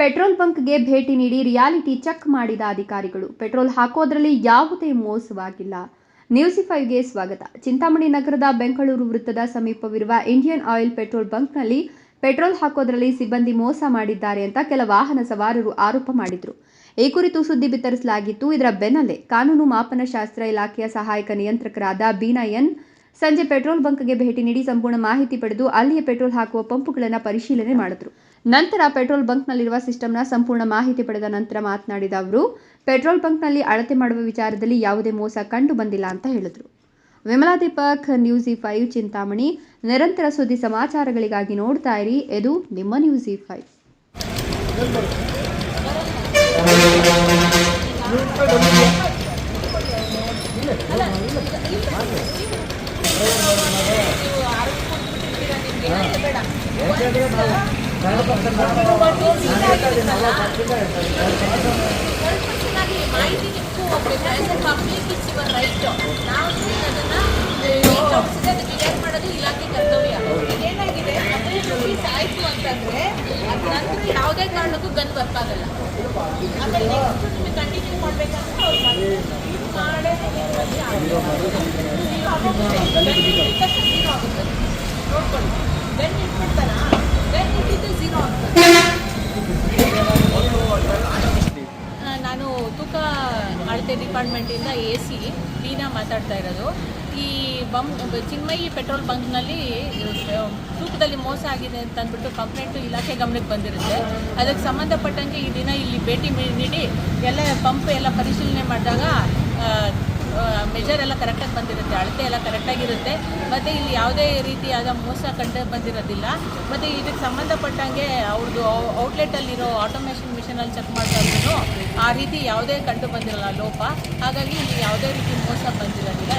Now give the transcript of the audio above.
Petrol ಬಂಕ್ಗೆ ಭೇಟಿ ನೀಡಿ reality check ಮಾಡಿದ ಅಧಿಕಾರಿಗಳು. ಪೆಟ್ರೋಲ್ ಹಾಕೋದ್ರಲ್ಲಿ ಯಾವುದೇ ಮೋಸವಾಗಿಲ್ಲ. ನ್ಯೂಸ್5ಗೆ ಸ್ವಾಗತ. ಚಿಂತಾಮಣಿ ನಗರದ ಬೆಂಗಳೂರು ವೃತ್ತದ ಸಮೀಪವಿರುವ ಇಂಡಿಯನ್ ಆಯಿಲ್ ಪೆಟ್ರೋಲ್ ಬಂಕ್ನಲ್ಲಿ ಪೆಟ್ರೋಲ್ ಹಾಕೋದ್ರಲ್ಲಿ ಸಿಬ್ಬಂದಿ ಮೋಸ ಮಾಡಿದ್ದಾರೆ ಅಂತ ಕೆಲ ವಾಹನ ಸವಾರರು ಆರೋಪ ಮಾಡಿದ್ರು. ಈ ಕುರಿತು ಸುದ್ದಿ ಬಿತ್ತರಿಸಲಾಗಿತ್ತು. ಇದರ ಬೆನ್ನಲ್ಲೇ ಕಾನೂನು ಮಾಪನ ಶಾಸ್ತ್ರ ಇಲಾಖೆಯ ಸಹಾಯಕ ನಿಯಂತ್ರಕರಾದ ಬೀನಾ ಎನ್ ಸಂಜೆ ಪೆಟ್ರೋಲ್ ಬಂಕ್ಗೆ ಭೇಟಿ ನೀಡಿ ಸಂಪೂರ್ಣ ಮಾಹಿತಿ ಪಡೆದು ಅಲ್ಲಿಯೇ ಪೆಟ್ರೋಲ್ ಹಾಕುವ ಪಂಪುಗಳನ್ನು ಪರಿಶೀಲನೆ ಮಾಡಿದ್ರು. ನಂತರ ಪೆಟ್ರೋಲ್ ಬಂಕ್ನಲ್ಲಿರುವ ಸಿಸ್ಟಮ್ನ ಸಂಪೂರ್ಣ ಮಾಹಿತಿ ಪಡೆದ ನಂತರ ಮಾತನಾಡಿದ ಅವರು, ಪೆಟ್ರೋಲ್ ಬಂಕ್ನಲ್ಲಿ ಅಳತೆ ಮಾಡುವ ವಿಚಾರದಲ್ಲಿ ಯಾವುದೇ ಮೋಸ ಕಂಡು ಬಂದಿಲ್ಲ ಅಂತ ಹೇಳಿದ್ರು. ವಿಮಲಾ ದೀಪಕ್, ನ್ಯೂಸ್5 ಚಿಂತಾಮಣಿ. ನಿರಂತರ ಸುದ್ದಿ ಸಮಾಚಾರಗಳಿಗಾಗಿ ನೋಡ್ತಾ ಇರಿ, ಇದು ನಿಮ್ಮ ನ್ಯೂಸ್5. ಏನಾಗಿದೆ ಆಯ್ತು ಅಂತಂದ್ರೆ ನಂತರ ಯಾವುದೇ ಕಾರಣಕ್ಕೂ ಗನ್ ವರ್ಕ್ ಆಗಲ್ಲ. ಆಮೇಲೆ ನೆಕ್ಸ್ಟ್ ನಿಮಗೆ ಕಂಟಿನ್ಯೂ ಮಾಡ್ಬೇಕಂದ್ರೆ ಝೀರೋ ಆಗುತ್ತೆ. ನೋಡ್ಕೊಳ್ಳಿ, ಗನ್ ಇಟ್ಬಿಡ್ತಾರ, ಗನ್ ಇಟ್ಟಿದ್ದು ಝೀರೋ ಆಗ್ತದೆ. ನಾನು ತೂಕ ಅಳತೆ ಡಿಪಾರ್ಟ್ಮೆಂಟಿಂದ AC ಬೀನಾ ಮಾತಾಡ್ತಾ ಇರೋದು. ಈ ಚಿನ್ಮಯಿ ಪೆಟ್ರೋಲ್ ಬಂಕ್ನಲ್ಲಿ ತೂಕದಲ್ಲಿ ಮೋಸ ಆಗಿದೆ ಅಂತ ಅಂದ್ಬಿಟ್ಟು ಕಂಪ್ಲೇಂಟು ಇಲಾಖೆ ಗಮನಕ್ಕೆ ಬಂದಿರುತ್ತೆ. ಅದಕ್ಕೆ ಸಂಬಂಧಪಟ್ಟಂಗೆ ಈ ದಿನ ಇಲ್ಲಿ ಭೇಟಿ ನೀಡಿ ಎಲ್ಲ ಪಂಪ್ ಎಲ್ಲ ಪರಿಶೀಲನೆ ಮಾಡಿದಾಗ ಮೆಜರ್ ಎಲ್ಲ ಕರೆಕ್ಟಾಗಿ ಬಂದಿರುತ್ತೆ, ಅಳತೆ ಎಲ್ಲ ಕರೆಕ್ಟಾಗಿರುತ್ತೆ. ಮತ್ತು ಇಲ್ಲಿ ಯಾವುದೇ ರೀತಿಯಾದ ಮೋಸ ಕಂಡು ಬಂದಿರೋದಿಲ್ಲ. ಮತ್ತು ಇದಕ್ಕೆ ಸಂಬಂಧಪಟ್ಟಂಗೆ ಅವ್ರದ್ದು ಔಟ್ಲೆಟಲ್ಲಿರೋ ಆಟೋಮೇಷನ್ ಮಿಷನಲ್ಲಿ ಚೆಕ್ ಮಾಡಿದ್ರು ಆ ರೀತಿ ಯಾವುದೇ ಕಂಡು ಬಂದಿರಲ್ಲ ಲೋಪ. ಹಾಗಾಗಿ ಇಲ್ಲಿ ಯಾವುದೇ ರೀತಿ ಮೋಸ ಬಂದಿರೋದಿಲ್ಲ.